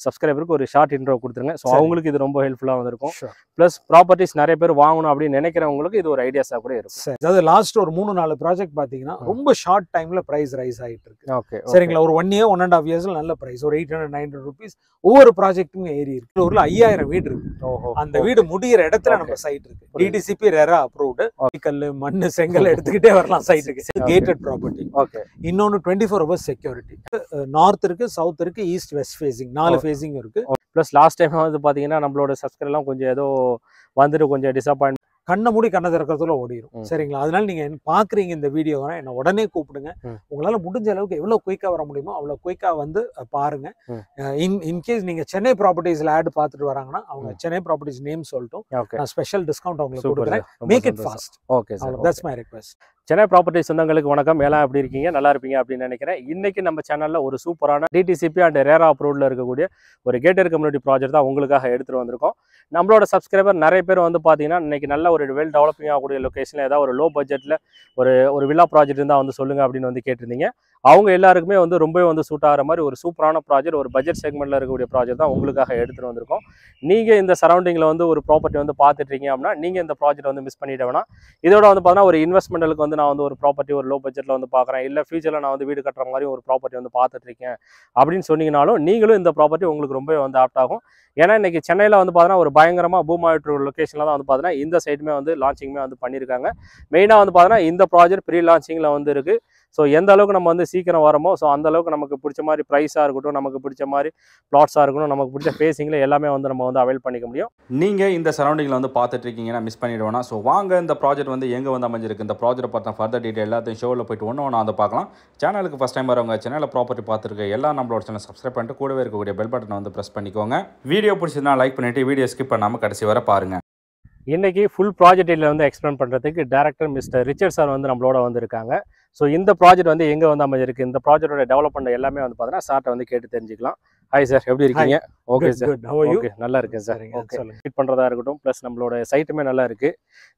சப்ஸ்கிரைபருக்கு ஒரு short intro கொடுத்துருங்க. So அவங்களுக்கு இது ரொம்ப ஹெல்ப்ஃபுல்லாக வந்திருக்கும். ப்ளஸ் ப்ராப்பர்ட்டிஸ் நிறைய பேர் வாங்கணும் அப்படின்னு நினைக்கிறவங்களுக்கு இது ஒரு ஐடியாஸாக கூட இருக்கும். அதாவது லாஸ்ட் ஒரு 3-4 ப்ராஜெக்ட் பார்த்தீங்கன்னா ரொம்ப ஷார்ட் டைம்ல பிரைஸ் ரைஸ் ஆகிட்டு இருக்கு. ஓகே சரிங்களா, ஒரு 1 year 1.5 yearsல நல்ல பிரைஸ் ஒரு 800-900 rupees ஒவ்வொரு ப்ராஜெக்ட்டுமே ஏறி இருக்கு. ஊர்ல 5000 வீடு இருக்கு. அந்த வீடு முடியிற இடத்துல நம்ம சைட் இருக்கு. DTCP RERA approved. கல்லு மண்ணு செங்கல் எடுத்துக்கிட்டே வரலாம் சைட்டுக்கு. Gated property. ஓகே. இன்னொன்னு 24 hours செக்யூரிட்டி. நார்த் இருக்கு, சவுத் இருக்கு, ஈஸ்ட் வெஸ்ட் ஃபேசிங் 4 ஃபேசிங் இருக்கு. ப்ளஸ் லாஸ்ட் டைம் வந்து பார்த்தீங்கன்னா நம்மளோட சப்ஸ்கிரைப்லாம் கொஞ்சம் ஏதோ வந்துட்டு கொஞ்சம் டிசப்பாயின்ட் கண்ணை மூடி கண்ணை திறக்கிறதுல ஓடிடும். சரிங்களா, அதனால நீங்க பாக்குறீங்க இந்த வீடியோவை என்ன உடனே கூப்பிடுங்க. உங்களால முடிஞ்ச அளவுக்கு எவ்வளவு குயிக்கா வர முடியுமோ அவ்வளவு குயிக்கா வந்து பாருங்க. இன்கேஸ் நீங்க சென்னை ப்ராப்பர்ட்டிஸ்ல ஆட் பார்த்துட்டு வராங்கன்னா அவங்க சென்னை ப்ராப்பர்ட்டிஸ் நேம் சொல்லட்டும். நான் ஸ்பெஷல் டிஸ்கவுண்ட் உங்களுக்கு கொடுக்குறேன். Make it fast. Okay sir, that's my request. Chennai properties சொந்தங்களுக்கு வணக்கம். எல்லாம் எப்படி இருக்கீங்க? நல்லா இருப்பீங்க அப்படின்னு நினைக்கிறேன். இன்னைக்கு நம்ம சேனல்ல ஒரு சூப்பரான டிடிசிபி அண்ட் ரேரா அப்ரூவ்ல இருக்கக்கூடிய ஒரு கேட்டட் கம்யூனிட்டி ப்ராஜெக்ட் தான் உங்களுக்காக எடுத்துட்டு வந்திருக்கோம். நம்மளோட சப்ஸ்கிரைபர் நிறைய பேர் வந்து பார்த்தீங்கன்னா இன்னைக்கு நல்ல ஒரு வெல் டெவலப்பிங் ஆகக்கூடிய லொக்கேஷனில் ஏதாவது ஒரு லோ பட்ஜெட்டில் ஒரு வில்லா ப்ராஜெக்ட் இருந்தால் வந்து சொல்லுங்க அப்படின்னு வந்து கேட்டிருந்தீங்க. அவங்க எல்லாருக்குமே வந்து ரொம்பவே வந்து சூட் ஆகிற மாதிரி ஒரு சூப்பரான ப்ராஜெக்ட், ஒரு பட்ஜெட் செக்மெண்ட்டில் இருக்கக்கூடிய ப்ராஜெக்ட் தான் உங்களுக்காக எடுத்துகிட்டு வந்திருக்கோம். நீங்கள் இந்த சரௌண்டிங்கில் வந்து ஒரு ப்ராப்பர்ட்டி வந்து பார்த்துட்ருக்கீங்க அப்படின்னா நீங்கள் இந்த ப்ராஜெக்ட் வந்து மிஸ் பண்ணிட வேணாம். இதோட வந்து பார்த்தீங்கன்னா ஒரு இன்வெஸ்ட்மெண்ட்டுக்கு வந்து நான் வந்து ஒரு ப்ராப்பர்ட்டி ஒரு லோ பட்ஜெட்டில் வந்து பார்க்குறேன், இல்லை ஃபியூச்சரில் நான் வந்து வீடு கட்டுற மாதிரி ஒரு ப்ராப்பர்ட்டி வந்து பார்த்துட்ருக்கேன் அப்படின்னு சொன்னீங்கனாலும் நீங்களும் இந்த ப்ராப்பர்ட்டி உங்களுக்கு ரொம்பவே வந்து ஆப்ட் ஆகும். ஏன்னா இன்றைக்கி சென்னையில் வந்து பார்த்தீங்கன்னா ஒரு பயங்கரமாக பூம் ஆகிட்டு லொக்கேஷனில் தான் வந்து பார்த்தீங்கன்னா இந்த சைடுமே வந்து லான்ச்சிங்குமே வந்து பண்ணியிருக்காங்க. மெயினாக வந்து பார்த்தீங்கன்னா இந்த ப்ராஜெக்ட் ப்ரீ லான்ச்சிங்கில் வந்து இருக்குது. ஸோ எந்த அளவுக்கு நம்ம வந்து சீக்கிரம் வரமோ ஸோ அந்த அளவுக்கு நமக்கு பிடிச்ச மாதிரி ப்ரைஸாக இருக்கட்டும், நமக்கு பிடிச்ச மாதிரி ப்ளாட்ஸாக இருக்கட்டும், நமக்கு பிடிச்ச ஃபேஸிங்கில் எல்லாமே வந்து நம்ம வந்து அவைல் பண்ணிக்க முடியும். நீங்கள் இந்த சரௌண்டிங்கில் வந்து பார்த்துட்டு இருக்கீங்கன்னா மிஸ் பண்ணிடுவோம். ஸோ வாங்க இந்த ப்ராஜெக்ட் வந்து எங்கே வந்து அமைஞ்சிருக்கு, இந்த ப்ராஜெக்ட் பார்த்தா ஃபர்தர் டீட்டெயில் எல்லாத்தையும் ஷோவில் போய்ட்டு ஒன்று வந்து பார்க்கலாம். சேனலுக்கு ஃபஸ்ட் டைம் வரவங்க சேனலில் ப்ராப்பர்ட்டி பார்த்துருக்க எல்லாம் நம்மளோட சேனல் சப்ஸ்கிரைப் பண்ணிட்டு கூடவே இருக்கக்கூடிய பெல் பட்டனை வந்து ப்ரெஸ் பண்ணிக்கோங்க. வீடியோ பிடிச்சதுனா லைக் பண்ணிவிட்டு வீடியோ ஸ்கிப் பண்ணாமல் கடைசி வர பாருங்கள். இன்றைக்கி ஃபுல் ப்ராஜெக்டில் வந்து எக்ஸ்பிளைன் பண்ணுறதுக்கு டேரக்டர் மிஸ்டர் ரிச்சர்ட் சார் வந்து நம்மளோட வந்திருக்காங்க. ஸோ இந்த ப்ராஜெக்ட் வந்து எங்கே வந்து அமைஞ்சிருக்கு, இந்த ப்ராஜெக்டோட டெவலப்மெண்ட் எல்லாமே வந்து பார்த்தீங்கன்னா சார்ட்டை வந்து கேட்டு தெரிஞ்சுக்கலாம். ஹாய் சார், எப்படி இருக்கீங்க? ஓகே சார், ஓகே நல்லா இருக்கேன் சார். ஓகே, மீட் பண்ணுறதா இருக்கட்டும், ப்ளஸ் நம்மளோட சைட்டுமே நல்லா இருக்குது.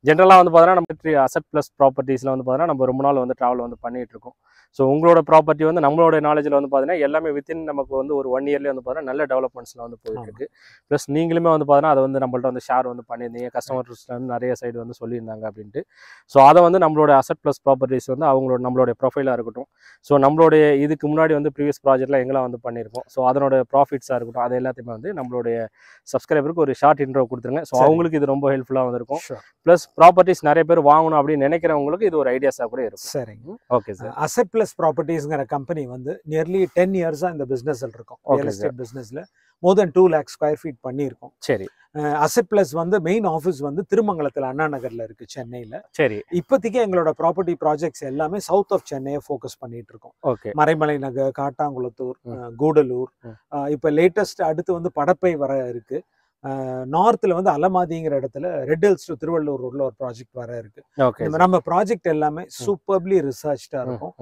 ஜென்ரலாக வந்து பார்த்தீங்கன்னா நம்ம அசட் ப்ளஸ் ப்ராப்பர்ட்டிஸில் வந்து பார்த்தீங்கன்னா நம்ம ரொம்ப நாள் வந்து ட்ராவல் வந்து பண்ணிகிட்டு இருக்கோம். ஸோ உங்களோட ப்ராப்பர்ட்டி வந்து நம்மளோட நாலேஜில் வந்து பார்த்தீங்கன்னா எல்லாமே வித்தின் நமக்கு வந்து ஒரு 1 yearலேயே வந்து பார்த்தீங்கன்னா நல்ல டெவலப்மெண்ட்ஸில் வந்து போயிட்டுருக்கு. ப்ளஸ் நீங்களுமே வந்து பார்த்தீங்கன்னா அதை வந்து நம்மள்ட்ட வந்து ஷேர் வந்து பண்ணியிருந்தீங்க, கஸ்டமர்ஸ்ல வந்து நிறைய சைடு வந்து சொல்லியிருந்தாங்க அப்படின்ட்டு. ஸோ அதை வந்து நம்மளோட அசட் ப்ளஸ் ப்ராப்பர்ட்டிஸ் வந்து நம்மளோட ப்ரொஃபைலாக இருக்கட்டும், ஸோ நம்மளுடைய இதுக்கு முன்னாடி வந்து ப்ரீவியஸ் ப்ராஜெக்ட்டில் எங்கெல்லாம் வந்து பண்ணியிருக்கோம், ஸோ அதனோட ப்ராஃபிட்ஸாக இருக்கட்டும், அது எல்லாத்தையுமே வந்து நம்மளுடைய சப்ஸ்கிரைபருக்கு ஒரு ஷார்ட் இன்ட்ரோ கொடுத்துருங்க. ஸோ அவங்களுக்கு இது ரொம்ப ஹெல்ப்ஃபுல்லாக வந்திருக்கும். ப்ளஸ் ப்ராப்பர்ட்டிஸ் நிறைய பேர் வாங்கணும் அப்படின்னு நினைக்கிறவங்களுக்கு இது ஒரு ஐடியாஸாக கூட இருக்கும். சரிங்க, ஓகே சார். அசட் பிளஸ் ப்ராப்பர்ட்டிஸ்ங்கிற கம்பெனி வந்து நியர்லி 10 years இந்த பிசினஸ்ல இருக்கும். ரியல் எஸ்டேட் பிசினஸ்ல more than 2 lakh square feet பண்ணியிருக்கோம். சரி. அசட் பிளஸ் வந்து மெயின் ஆஃபீஸ் வந்து திருமங்கலத்தில் அண்ணா நகர்ல இருக்கு, சென்னையில. சரி. இப்போதைக்கு எங்களோட ப்ராப்பர்ட்டி ப்ராஜெக்ட்ஸ் எல்லாமே சவுத் ஆஃப் சென்னையை ஃபோக்கஸ் பண்ணிட்டு இருக்கோம். ஓகே. மறைமலை நகர், காட்டாங்குளத்தூர், கூடலூர், இப்போ லேட்டஸ்ட் அடுத்து வந்து படப்பை வர இருக்கு. நார்த்தில் வந்து அலமாதிங்கிற இடத்துல ரெட் ஹில்ஸ் டு திருவள்ளூர் ரோட்ல ஒரு ப்ராஜெக்ட் வர இருக்கு. நம்ம ப்ராஜெக்ட் எல்லாமே சூப்பர்லி ரிசர்ச்டா இருக்கும்.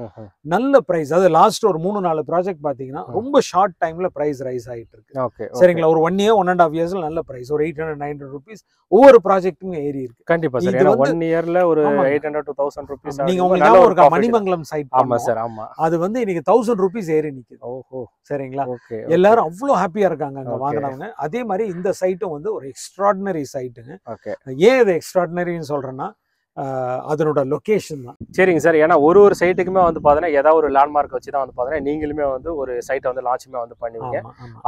நல்ல பிரைஸ். அது லாஸ்ட் ஒரு 3-4 ப்ராஜெக்ட் பாத்தீங்கன்னா ரொம்ப ஷார்ட் டைம்ல பிரைஸ் ரைஸ் ஆயிட்டு இருக்கு. சரிங்களா, ஒரு 1 year 1.5 yearsல நல்ல பிரைஸ் ஒரு 800-900 rupees ஒவ்வொரு ப்ராஜெக்ட்டுமே ஏறி இருக்கு. கண்டிப்பா சார். ஏன்னா 1 yearல ஒரு 800 to 1000 rupees. நீங்க உங்களுக்கு ஒரு மணிமங்கலம் சைட். ஆமா சார், ஆமா. அது வந்து இன்னைக்கு 1000 rupees ஏறி நிக்குது. ஓஹோ, சரிங்களா. எல்லாரும் அவ்வளவு ஹாப்பியா இருக்காங்க அங்க வாங்குனவங்க. அதே மாதிரி இந்த சைட்டும் வந்து ஒரு எக்ஸ்ட்ராடினரி சைட்டுங்க. ஏன் இது எக்ஸ்ட்ராடினரின்னு சொல்றேன்னா அதனோட லொகேஷன் தான். சரிங்க சார். ஏன்னா ஒரு சைட்டுக்குமே வந்து பார்த்தீங்கன்னா ஏதாவது ஒரு லேண்ட்மார்க் வச்சு தான் வந்து பார்த்தீங்கன்னா நீங்களுமே வந்து ஒரு சைட்டை வந்து லான்ச்சுமே வந்து பண்ணுவீங்க.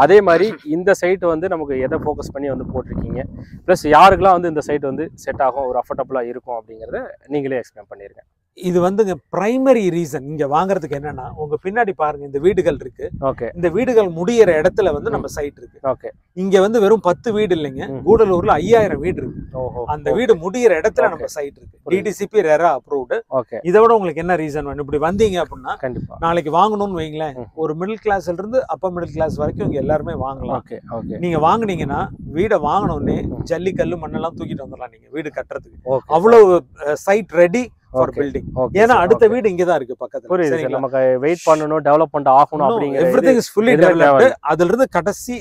அதே மாதிரி இந்த சைட் வந்து நமக்கு எதை ஃபோக்கஸ் பண்ணி வந்து போட்டிருக்கீங்க, ப்ளஸ் யாருக்கெல்லாம் வந்து இந்த சைட் வந்து செட் ஆகும், ஒரு அஃபோர்டபுளாக இருக்கும் அப்படிங்கிறத நீங்களே எக்ஸ்பிளைன் பண்ணிருங்க. இது வந்து பிரைமரி ரீசன் இங்க வாங்குறதுக்கு என்னன்னா, உங்க பின்னாடி பாருங்க இந்த வீடுகள் இருக்கு. ஓகே. இந்த வீடுகள் முடியிற இடத்துல வந்து நம்ம சைட் இருக்கு. ஓகே. இங்க வந்து வெறும் 10 வீடு இல்லைங்க, கூடலூர்ல 5000 வீடு இருக்கு. அந்த வீடு முடியிற இடத்துல நம்ம சைட் இருக்கு. DTCP RERA approved. ஓகே. இதை விட உங்களுக்கு என்ன ரீசன் வேணும்? இப்படி வந்தீங்க அப்படின்னா கண்டிப்பா நாளைக்கு வாங்கணும்னு வைங்களேன், ஒரு மிடில் கிளாஸ்ல இருந்து அப்பர் மிடில் கிளாஸ் வரைக்கும் இங்க எல்லாருமே வாங்கலாம். ஓகே. ஓகே. நீங்க வாங்குனீங்கன்னா வீடை வாங்கணும்னே ஜல்லி கல்லு மண்ணெல்லாம் தூக்கிட்டு வந்துடலாம் நீங்க வீடு கட்டுறதுக்கு. அவ்வளவு சைட் ரெடி ஃபார் பில்டிங். ஏன்னா அடுத்த வீடு இங்க தான் இருக்கு பக்கத்துல. புரியுது. நமக்கு வெயிட் பண்ணணும், டெவலப்மெண்ட் ஆகணும் அப்படிங்கிற எவ்ரிதிங் இஸ் ஃபுல்லி டெவலப்ட். அதுல இருந்து கடைசி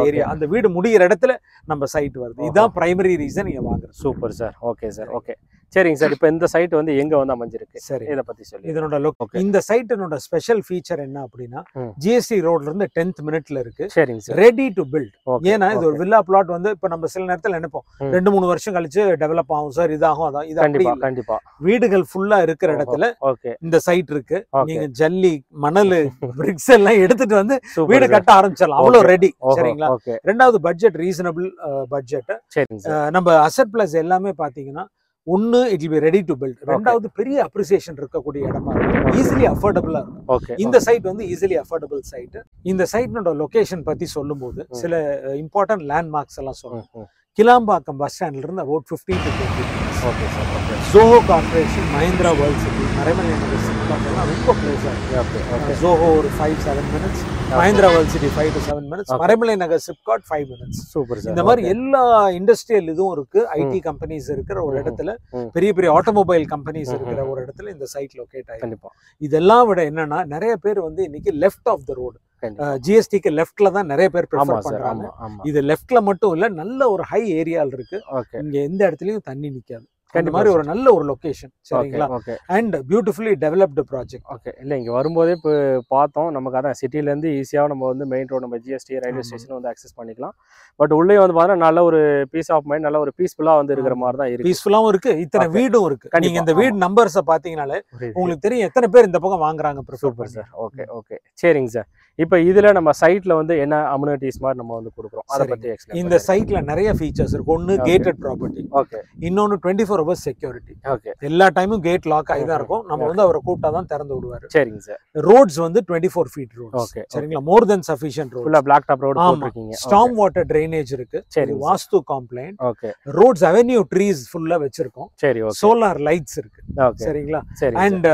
ஏரியா அந்த வீடு முடியிற இடத்துல நம்ம சைட் வருது. இதுதான் பிரைமரி ரீசன் நீங்க வாங்குறது. Super sir. Okay sir. Okay. சரிங்க சார். இப்போ இந்த சைட் வந்து எங்க வந்து அமைஞ்சிருக்கு? சரி, இதை பத்தி சொல்லி. இதனோட Okay. இந்த சைட்டினோட ஸ்பெஷல் ஃபீச்சர் என்ன அப்படின்னா ஜிஎஸ்டி ரோட்ல இருந்து 10th மினிட்ல இருக்கு. சரிங்க sir. Ready to build. Okay, ஏன்னா இது ஒரு okay. வில்லா பிளாட் வந்து இப்ப நம்ம சில நேரத்துல நினைப்போம் 2-3 வருஷம் கழிச்சு டெவலப் ஆகும் சார், இதாகும் அதான். இது அப்படி கண்டிப்பா இல்ல. கண்டிப்பா. வீடுகள் ஃபுல்லா இருக்கிற இடத்துல ஓகே இந்த சைட் இருக்கு. ஓகே. நீங்க ஜல்லி, மணல், பிரிக்ஸ் எல்லாம் எடுத்துட்டு வந்து சூப்பர் வீடு சார். கட்ட ஆரம்பிச்சிடலாம். அவ்வளவு Okay. ரெடி. ஓஹோ, சரிங்களா? ஓகே. ரெண்டாவது பட்ஜெட் ரீசனபிள் பட்ஜெட். சரிங்க சார். நம்ம அசெட் பிளஸ் எல்லாமே பாத்தீங்கன்னா ஒன்னு it will be ready to build. ரெண்டாவது பெரிய அப்ரிசியேஷன் இருக்கக்கூடிய இடமா இருக்கும். ஈஸிலி அஃபோர்டபுளா இருக்கும். ஓகே. இந்த சைட் வந்து ஈஸிலி அஃபோர்டபுள் சைட். இந்த சைட்னோட லொகேஷன் பத்தி சொல்லும்போது சில இம்பார்ட்டன்ட் லேண்ட்மார்க்ஸ் எல்லாம் சொல்லணும். கிளாம்பாக்கம் பஸ் ஸ்டாண்ட்ல இருந்து about 15 to 20 minutes. Okay sir. Okay. Zoho corporation, Mahindra world city, Maraimalai Nagar சிப்காட்லாம் ரொம்ப பிளேஸா இருக்கு. Okay okay. ஜோஹோ ஒரு 5-7 minutes, Mahindra world city 5 to 7 minutes, Maraimalai Nagar SIPCOT 5 minutes. Super sir. இந்த மாதிரி எல்லா இண்டஸ்ட்ரியல் இதுவும் இருக்கு. ஐடி கம்பெனிஸ் இருக்கிற ஒரு இடத்துல, பெரிய பெரிய ஆட்டோமொபைல் கம்பெனிஸ் இருக்கிற ஒரு இடத்துல இந்த சைட் லொகேட் ஆயிருக்கு. கண்டிப்பா. இதெல்லாம் விட என்னன்னா நிறைய பேர் வந்து இன்னைக்கு லெஃப்ட் ஆஃப் த ரோடு, ஜிஎஸ்டிக்கு லெஃப்ட்ல தான் நிறைய பேர் ப்ரிஃபர் பண்றாங்க. இது லெஃப்ட்ல மட்டும் இல்ல, நல்ல ஒரு ஹை ஏரியால இருக்கு. இங்க எந்த இடத்துலயும் தண்ணி நிக்காது. அந்த மாதிரி ஒரு நல்ல ஒரு லொகேஷன். சரிங்களா? And beautifully developed project. Okay. இல்லை இங்கே வரும்போதே இப்போ பார்த்தோம், நமக்கு அதான் சிட்டிலேருந்து ஈஸியாக நம்ம வந்து மெயின் ரோடு, நம்ம ஜிஎஸ்டி ரயில்வே ஸ்டேஷன் வந்து அக்சஸ் பண்ணிக்கலாம். பட் உள்ளே வந்து பார்த்தீங்கன்னா நல்ல ஒரு பீஸ் ஆஃப் மைண்ட், நல்ல ஒரு பீஸ்ஃபுல்லாக வந்து இருக்கிற மாதிரி தான் இருக்கு. பீஸ்ஃபுல்லாகவும் இருக்கு, இத்தனை வீடும் இருக்கு. நீங்க இந்த வீடு நம்பர்ஸை பார்த்தீங்கனாலே உங்களுக்கு தெரியும் எத்தனை பேர் இந்த பக்கம் வாங்குறாங்க. Super sir. Okay okay. சரிங்க சார். இப்போ இதில் நம்ம சைட்ல வந்து என்ன அம்யூனிட்டிஸ் மாதிரி நம்ம வந்து கொடுக்குறோம், அதை பற்றி எக்ஸ்பிளைன். இந்த சைட்ல நிறைய ஃபீச்சர்ஸ் இருக்கு. ஒன்னு கேட்டட் ப்ராப்பர்ட்டி. ஓகே. இன்னொன்னு 24 hours செக்யூரிட்டி. ஓகே. எல்லா டைமும் கேட் லாக் ஆகி தான் இருக்கும். நம்ம வந்து அவரை கூப்பிட்டா தான் திறந்து விடுவாரு. சரிங்க சார். ரோட்ஸ் வந்து 24 feet ரோட்ஸ். ஓகே. சரிங்களா? More than sufficient road. ஃபுல்லா பிளாக் டாப் ரோட் போட்டுருக்கீங்க. ஸ்டார்ம் வாட்டர் ட்ரைனேஜ் இருக்கு. சரி. Vastu compliant. Okay. Roads avenue trees ஃபுல்லா வெச்சிருக்கோம். சரி. ஓகே. சோலார் லைட்ஸ் இருக்கு. ஓகே. சரிங்களா? சரி. அண்ட்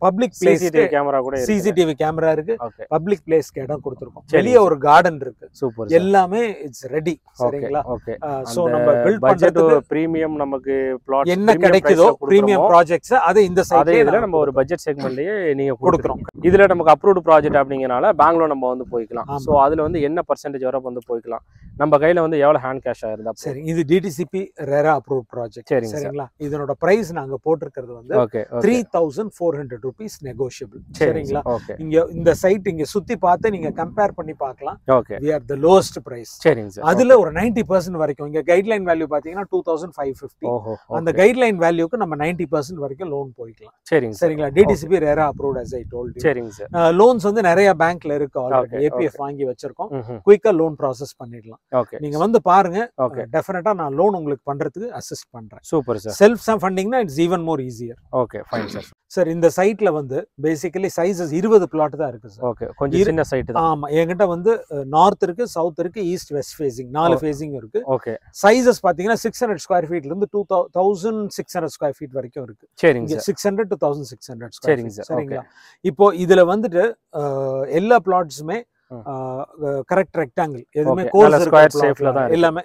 பப்ளிக் பிளேஸ் கேமரா கூட இருக்கு. சிசிடிவி கேமரா இருக்கு. ஓகே. பப்ளிக் பிளேஸ்க்கு இடம் கொடுத்திருக்கோம். வெளிய ஒரு கார்டன் இருக்கு. சூப்பர். எல்லாமே இட்ஸ் ரெடி. சரிங்களா? ஓகே. சோ நம்ம பில்ட் பண்றது பிரீமியம் நமக்கு பிளாட் என்ன கிடைக்குதோ பிரீமியம் ப்ராஜெக்ட்ஸ் அது இந்த சைட்ல இதுல நம்ம ஒரு பட்ஜெட் செக்மெண்ட்லயே நீங்க கொடுக்குறோம். இதுல நமக்கு அப்ரூவ்ட் ப்ராஜெக்ட் அப்படிங்கறனால பெங்களூர் நம்ம வந்து போய்க்கலாம். சோ அதுல வந்து என்ன பர்சன்டேஜ் வரை வந்து போய்க்கலாம், நம்ம கையில வந்து எவ்வளவு ஹேண்ட் கேஷ் ஆயிருந்தா. சரி. இது டிடிசிபி ரெரா அப்ரூவ்ட் ப்ராஜெக்ட். சரிங்களா? இதனோட பிரைஸ் நாங்க போட்டுக்கிறது வந்து 3400 rupees நெகோஷியபிள். சரிங்களா? இங்க இந்த சைட் இங்க சுத்தி பார்த்து நீங்க கம்பேர் பண்ணி பார்க்கலாம். Okay. we are the lowest price. சரிங்க சார். அதுல ஒரு 90% வரைக்கும் இங்க கைட்லைன் வேல்யூ பாத்தீங்கன்னா 2550. அந்த கைட்லைன் வேல்யூக்கு நம்ம 90% வரைக்கும் லோன் போய்க்கலாம். சரிங்க. சரிங்களா? DTCP RERA approved as I told you. சரிங்க சார். லோன்ஸ் வந்து நிறைய பேங்க்ல இருக்கு. ஆல்ரெடி ஏபிஎஃப் வாங்கி வச்சிருக்கோம். குயிக்கா லோன் ப்ராசஸ் பண்ணிடலாம். ஓகே. நீங்க வந்து பாருங்க. டெஃபினட்டா நான் லோன் உங்களுக்கு பண்றதுக்கு அசிஸ்ட் பண்றேன். Super sir. செல்ஃப் ஃபண்டிங்னா it's even more easier. Okay fine sir. Sir இந்த சைட்ல வந்து பேசிக்கலி சைஸஸ் 20 பிளாட் தான் இருக்கு சார். ஓகே. கொஞ்சம் சின்ன சைட் தான். ஆமா. என்கிட்ட வந்து நார்த் இருக்கு, சவுத் இருக்கு, ஈஸ்ட் வெஸ்ட் ஃபேசிங் 4 ஃபேசிங் இருக்கு. ஓகே. சைஸஸ் பாத்தீங்கன்னா 600 ஸ்கொயர் ஃபீட்ல இருந்து 2600 ஸ்கொயர் ஃபீட் வரைக்கும் இருக்கு. சரிங்க சார். 600 to 1600 square. சரிங்க சார். சரிங்களா? இப்போ இதுல வந்துட்டு எல்லா பிளாட்ஸுமே கரெக்ட் ரெக்டாங்கிள், எதுவுமே கோர்ஸ் ஸ்கொயர் ஷேப்ல தான் இருக்கு. எல்லாமே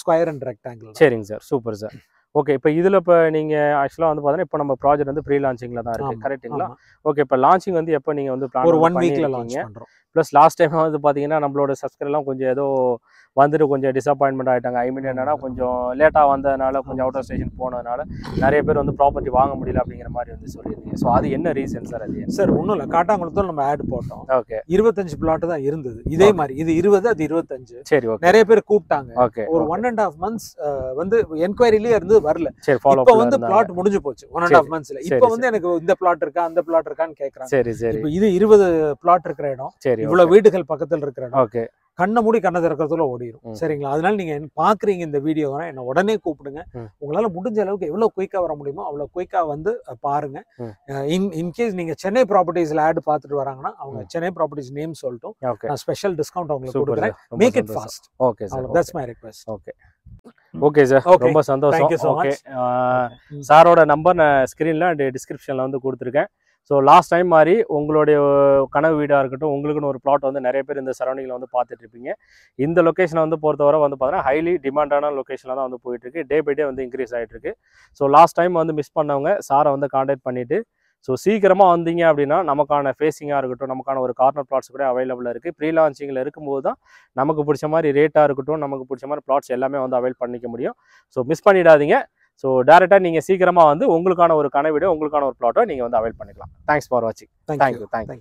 ஸ்கொயர் அண்ட் ரெக்டாங்கிள். சரிங்க சார். Super sir. ஓகே. இப்போ இதில் இப்போ நீங்கள் ஆக்சுவலாக வந்து பார்த்தீங்கன்னா இப்போ நம்ம ப்ராஜெக்ட் வந்து ப்ரீ லான்ச்சிங்கில் தான் இருக்குது. கரெக்டுங்களா? ஓகே. இப்போ லான்ச்சிங் வந்து எப்போ நீங்கள் வந்து ஒரு 1 வீக்ல லான்ச் பண்ணுறோம். ப்ளஸ் லாஸ்ட் டைம் வந்து பார்த்தீங்கன்னா நம்மளோட சப்ஸ்கிரைபர்லாம் கொஞ்சம் ஏதோ வந்துட்டு கொஞ்சம் டிசப்பாயின்மெண்ட் ஆகிட்டாங்க. ஐ மீன் என்னன்னா கொஞ்சம் லேட்டாக வந்ததுனால, கொஞ்சம் அவுட் ஆஃப் ஸ்டேஷன் போனதுனால நிறைய பேர் வந்து ப்ராப்பர்ட்டி வாங்க முடியல அப்படிங்கிற மாதிரி வந்து சொல்லியிருந்தீங்க. ஸோ அது என்ன ரீசன் சார்? அது சார் ஒன்றும் இல்லை, காட்டாங்குளத்தில் நம்ம ஆட் போட்டோம். ஓகே. 25 பிளாட் தான் இருந்தது. இதே மாதிரி இது 20, அது 25. சரி. ஓகே. நிறைய பேர் கூப்பிட்டாங்க. ஓகே. ஒரு 1.5 months வந்து என்கொயரிலேயே இருந்து வரல. சரி. ஃபாலோ இப்போ வந்து பிளாட் முடிஞ்சு போச்சு 1.5 monthsல. இப்போ வந்து எனக்கு இந்த பிளாட் இருக்கா, அந்த பிளாட் இருக்கான்னு கேட்குறாங்க. சரி சரி. இப்போ இது 20 பிளாட் இருக்கிற இடம். சரி. இவ்வளவு வீடுகள் பக்கத்தில் இருக்கிற இடம். ஓகே. கண்ணை மூடி கண்ணை திறக்கிறதுல ஓடிடும். சரிங்களா? அதனால நீங்க பாக்குறீங்க இந்த வீடியோவை, என்ன உடனே கூப்பிடுங்க. உங்களால முடிஞ்ச அளவுக்கு எவ்வளவு குயிக்கா வர முடியுமோ அவ்வளவு குயிக்கா வந்து பாருங்க. இன்கேஸ் நீங்க சென்னை ப்ராப்பர்ட்டிஸ்ல ஆட் பார்த்துட்டு வராங்கன்னா அவங்க சென்னை ப்ராப்பர்ட்டிஸ் நேம் சொல்லட்டும். நான் ஸ்பெஷல் டிஸ்கவுண்ட் உங்களுக்கு கொடுக்குறேன். Make it fast. Okay sir. That's my request. Okay. Okay sir. ரொம்ப சந்தோஷம். ஓகே. சாரோட நம்பர் நான் ஸ்கிரீன்ல அண்ட் டிஸ்கிரிப்ஷன்ல வந்து கொடுத்துருக்கேன். ஸோ லாஸ்ட் டைம் மாதிரி உங்களுடைய கனவு வீடாக இருக்கட்டும், உங்களுக்குன்னு ஒரு பிளாட் வந்து நிறைய பேர் இந்த சரௌண்டிங்கில் வந்து பார்த்துட்டு இருப்பீங்க. இந்த லொக்கேஷனை வந்து பொறுத்தவரை வந்து பார்த்தீங்கன்னா ஹைலி டிமாண்டான லொக்கேஷனில் தான் வந்து போயிட்டுருக்கு. டே பை டே வந்து இன்க்ரீஸ் ஆகிட்டு இருக்கு. ஸோ லாஸ்ட் டைம் வந்து மிஸ் பண்ணவங்க சாரை வந்து கான்டாக்ட் பண்ணிவிட்டு ஸோ சீக்கிரமாக வந்தீங்க அப்படின்னா நமக்கான ஃபேஸிங்காக இருக்கட்டும், நமக்கான ஒரு கார்னர் பிளாட்ஸ் கூட அவைலபிளாக இருக்குது. ப்ரீ லான்ச்சிங்கில் இருக்கும்போது தான் நமக்கு பிடிச்ச மாதிரி ரேட்டாக இருக்கட்டும், நமக்கு பிடிச்ச மாதிரி பிளாட்ஸ் எல்லாமே வந்து அவைல் பண்ணிக்க முடியும். ஸோ மிஸ் பண்ணிடாதீங்க. ஸோ டேரெக்டாக நீங்கள் சீக்கிரமாக வந்து உங்களுக்கான ஒரு கனவு வீடு உங்களுக்கான ஒரு ப்ளாட்டோ நீங்கள் வந்து அவைல் பண்ணிக்கலாம். தேங்க்ஸ் ஃபார் வாட்சிங். தேங்க்யூ.